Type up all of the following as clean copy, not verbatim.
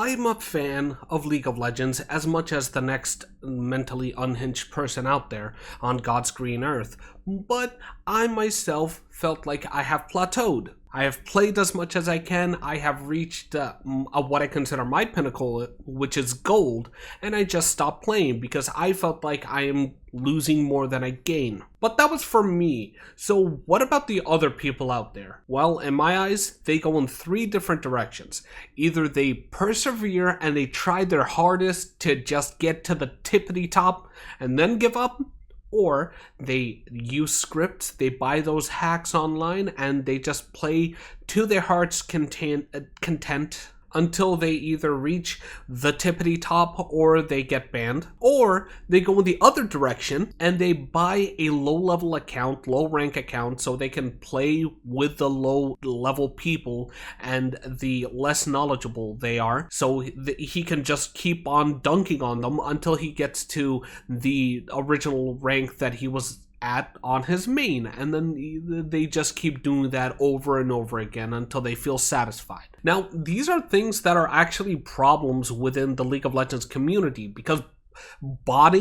I'm a fan of League of Legends as much as the next mentally unhinged person out there on God's green earth, but I myself felt like I have plateaued. I have played as much as I can, I have reached what I consider my pinnacle, which is gold, and I just stopped playing because I felt like I am losing more than I gain. But that was for me, so what about the other people out there? Well, in my eyes, they go in three different directions. Either they persevere and they try their hardest to just get to the tippity top and then give up, or they use scripts, they buy those hacks online, and they just play to their heart's content until they either reach the tippity top or they get banned. Or they go in the other direction and they buy a low-level account, low-rank account, so they can play with the low-level people and the less knowledgeable they are, so he can just keep on dunking on them until he gets to the original rank that he was at on his main, and then they just keep doing that over and over again until they feel satisfied. Now, these are things that are actually problems within the League of Legends community, because bot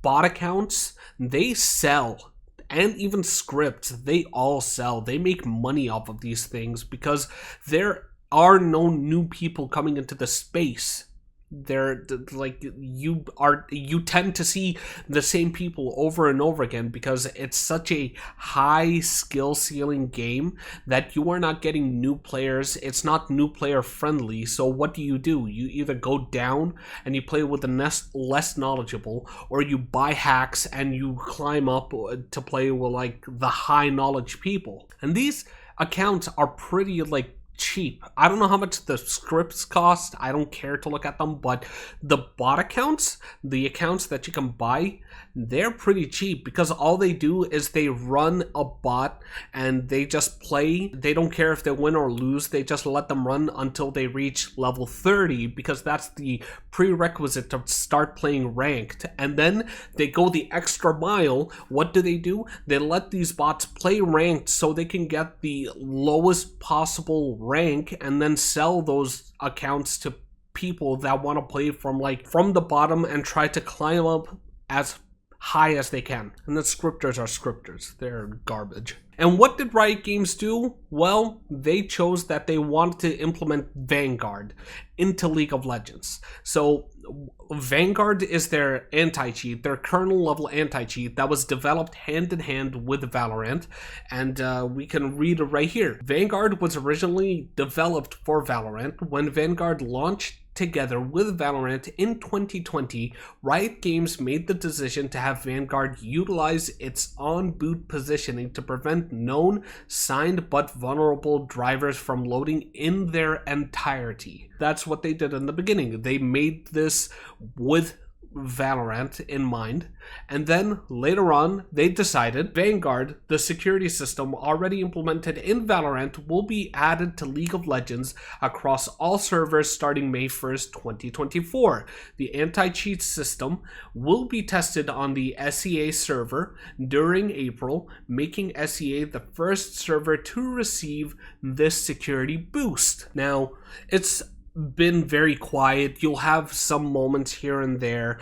accounts, they sell, and even scripts, they all sell. They make money off of these things because there are no new people coming into the space. They're like, you tend to see the same people over and over again because it's such a high skill ceiling game that you are not getting new players. It's not new player friendly. So what do? You either go down and you play with the less knowledgeable, or you buy hacks and you climb up to play with like the high knowledge people. And these accounts are pretty like cheap. I don't know how much the scripts cost. I don't care to look at them, but the bot accounts, the accounts that you can buy, they're pretty cheap because all they do is they run a bot and they just play. They don't care if they win or lose. They just let them run until they reach level 30 because that's the prerequisite to start playing ranked. And then they go the extra mile. What do? They let these bots play ranked so they can get the lowest possible rank and then sell those accounts to people that want to play from the bottom and try to climb up as high as they can. And the scripters are scripters. They're garbage. And what did Riot Games do? Well, they chose that they wanted to implement Vanguard into League of Legends. So Vanguard is their anti-cheat, their kernel-level anti-cheat that was developed hand-in-hand with Valorant, and we can read it right here. Vanguard was originally developed for Valorant. When Vanguard launched together with Valorant in 2020, Riot Games made the decision to have Vanguard utilize its on-boot positioning to prevent known, signed but vulnerable drivers from loading in their entirety. That's what they did in the beginning. They made this with Valorant in mind, and then later on they decided Vanguard, the security system already implemented in Valorant, will be added to League of Legends across all servers starting May 1st, 2024. The anti-cheat system will be tested on the SEA server during April, making SEA the first server to receive this security boost. Now, it's been very quiet. You'll have some moments here and there.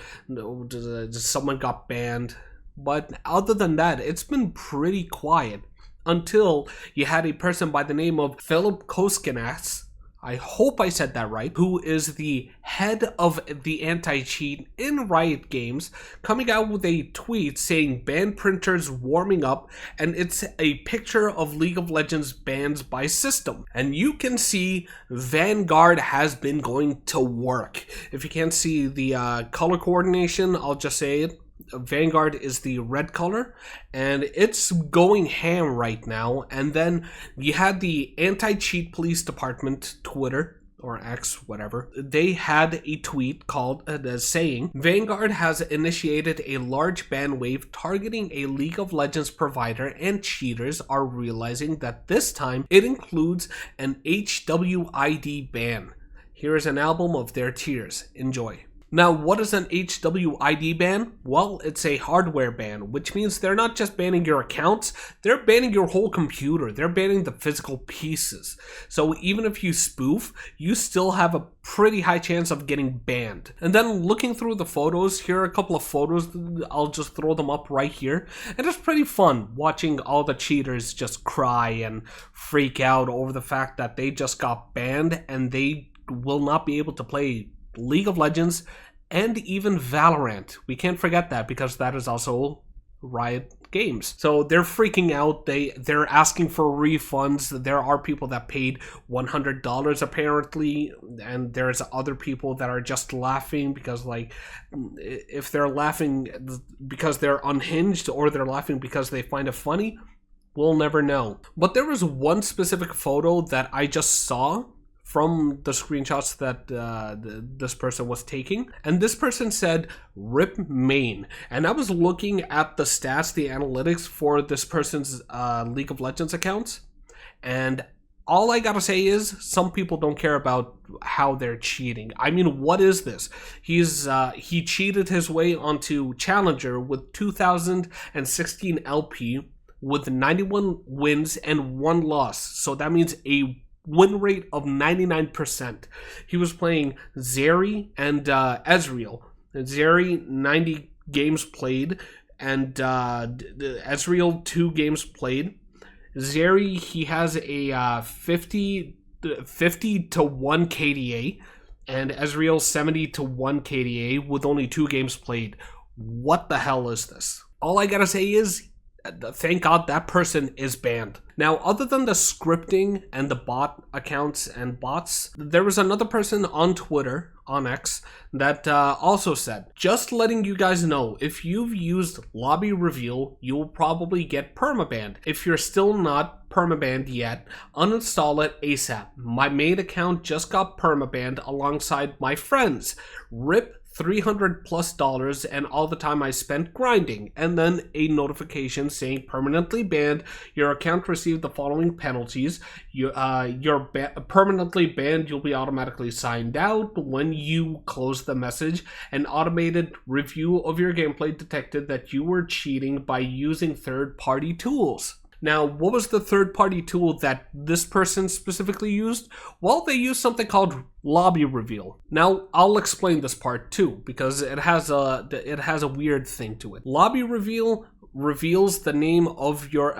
Someone got banned, but other than that, it's been pretty quiet until you had a person by the name of Philip Koskinas, I hope I said that right, who is the head of the anti-cheat in Riot Games, coming out with a tweet saying ban printers warming up, and it's a picture of League of Legends bans by system. And you can see Vanguard has been going to work. If you can't see the color coordination, I'll just say it. Vanguard is the red color, and it's going ham right now. And then you had the anti-cheat police department, Twitter or X, whatever. They had a tweet called saying Vanguard has initiated a large ban wave targeting a League of Legends provider, and cheaters are realizing that this time it includes an HWID ban. Here is an album of their tears. Enjoy. Now, what is an HWID ban? Well, it's a hardware ban, which means they're not just banning your accounts, they're banning your whole computer. They're banning the physical pieces. So even if you spoof, you still have a pretty high chance of getting banned. And then looking through the photos, here are a couple of photos, I'll just throw them up right here. And it's pretty fun watching all the cheaters just cry and freak out over the fact that they just got banned and they will not be able to play League of Legends and even Valorant. We can't forget that because that is also Riot Games. So they're freaking out. They're asking for refunds. There are people that paid $100 apparently, and there's other people that are just laughing because, like, if they're laughing because they're unhinged or they're laughing because they find it funny, we'll never know. But there was one specific photo that I just saw from the screenshots that this person was taking, and this person said "rip main," and I was looking at the stats, the analytics for this person's League of Legends accounts, and all I gotta say is some people don't care about how they're cheating. I mean, what is this? He cheated his way onto Challenger with 2016 LP with 91 wins and 1 loss, so that means a win rate of 99%. He was playing Zeri and Ezreal. Zeri, 90 games played, and Ezreal, 2 games played. Zeri, he has a 50 to 1 KDA, and Ezreal 70 to 1 KDA with only 2 games played. What the hell is this? All I gotta say is, thank God that person is banned. Now, other than the scripting and the bot accounts and bots, there was another person on Twitter, on X, that also said, just letting you guys know, if you've used Lobby Reveal, you'll probably get permabanned. If you're still not permabanned yet, uninstall it ASAP. My main account just got permabanned alongside my friends. RIP $300+ and all the time I spent grinding, and then a notification saying permanently banned. Your account received the following penalties. You're permanently banned. You'll be automatically signed out. When you close the message, an automated review of your gameplay detected that you were cheating by using third-party tools. Now, what was the third-party tool that this person specifically used? Well, they used something called Lobby Reveal. Now, I'll explain this part too, because it has a weird thing to it. Lobby Reveal reveals the name of your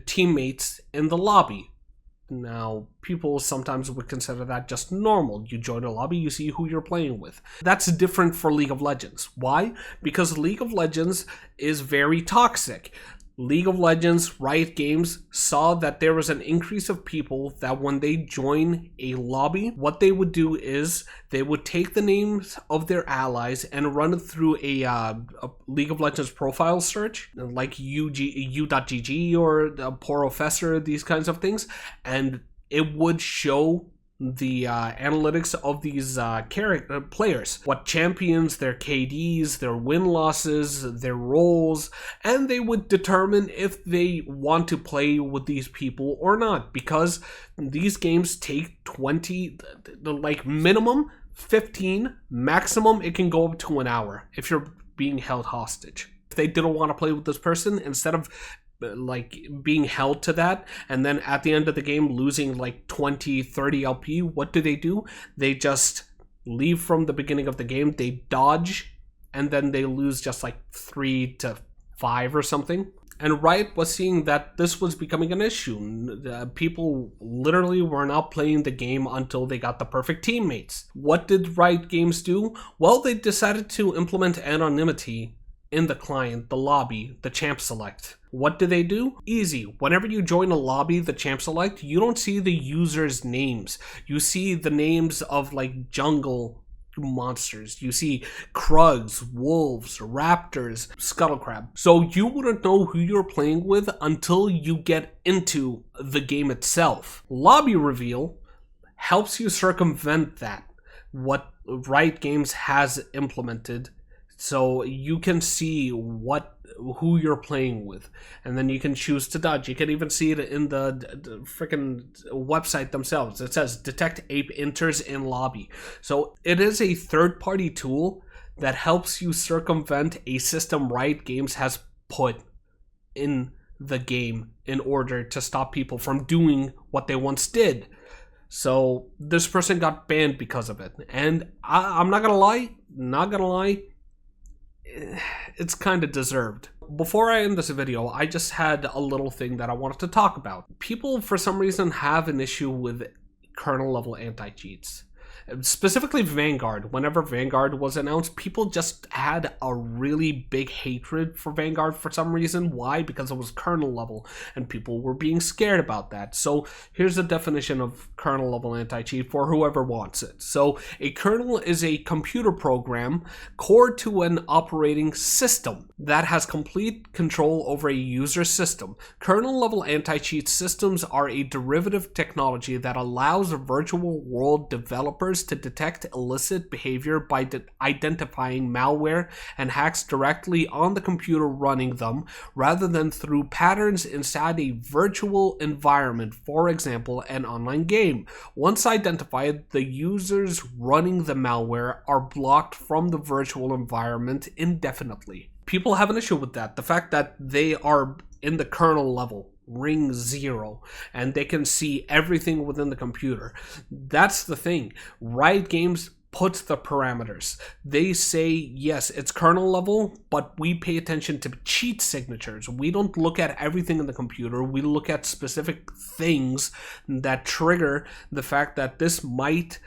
teammates in the lobby. Now, people sometimes would consider that just normal. You join a lobby, you see who you're playing with. That's different for League of Legends. Why? Because League of Legends is very toxic. League of Legends, Riot Games, saw that there was an increase of people that when they join a lobby, what they would do is they would take the names of their allies and run it through a League of Legends profile search, like u.gg or Porofessor, these kinds of things, and it would show the analytics of these players, what champions, their KDs, their win-losses, their roles, and they would determine if they want to play with these people or not, because these games take 20, like minimum 15, maximum it can go up to an hour if you're being held hostage. If they didn't want to play with this person, instead of like being held to that and then at the end of the game losing like 20-30 LP, what do? They just leave from the beginning of the game, they dodge, and then they lose just like 3 to 5 or something. And Riot was seeing that this was becoming an issue. People literally were not playing the game until they got the perfect teammates. What did Riot Games do? Well, they decided to implement anonymity in the client, the lobby, the champ select. What do? Easy. Whenever you join a lobby, the champ select, you don't see the users' names. You see the names of like jungle monsters. You see Krugs, Wolves, Raptors, Scuttlecrab. So you wouldn't know who you're playing with until you get into the game itself. Lobby Reveal helps you circumvent that, what Riot Games has implemented, so you can see what who you're playing with, and then you can choose to dodge. You can even see it in the freaking website themselves. It says detect ape enters in lobby. So it is a third-party tool that helps you circumvent a system Riot Games has put in the game in order to stop people from doing what they once did. So this person got banned because of it, and I'm not gonna lie, it's kind of deserved. Before I end this video, I just had a little thing that I wanted to talk about. People, for some reason, have an issue with kernel-level anti-cheats. Specifically Vanguard. Whenever Vanguard was announced, people just had a really big hatred for Vanguard for some reason. Why? Because it was kernel level, and people were being scared about that. So here's the definition of kernel level anti-cheat for whoever wants it. So a kernel is a computer program core to an operating system that has complete control over a user system. Kernel level anti-cheat systems are a derivative technology that allows virtual world developers to detect illicit behavior by identifying malware and hacks directly on the computer running them, rather than through patterns inside a virtual environment, for example, an online game. Once identified, the users running the malware are blocked from the virtual environment indefinitely. People have an issue with that. The fact that they are in the kernel level, ring 0, and they can see everything within the computer. That's the thing. Riot Games puts the parameters. They say, yes, it's kernel level, but we pay attention to cheat signatures. We don't look at everything in the computer. We look at specific things that trigger the fact that this might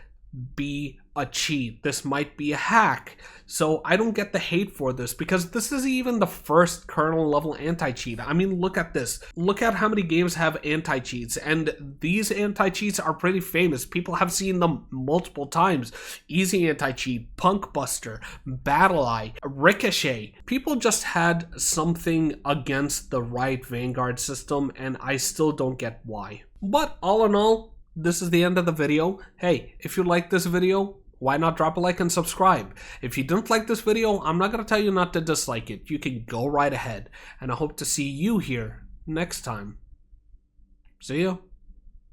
be a cheat, this might be a hack. So I don't get the hate for this, because this is even the first kernel level anti-cheat. I mean, look at this. Look at how many games have anti-cheats, and these anti-cheats are pretty famous. People have seen them multiple times. Easy anti-cheat, Punk Buster, Battle Eye, Ricochet. People just had something against the Riot Vanguard system, and I still don't get why. But all in all, this is the end of the video. Hey, if you like this video, why not drop a like and subscribe? If you didn't like this video, I'm not going to tell you not to dislike it. You can go right ahead. And I hope to see you here next time. See ya.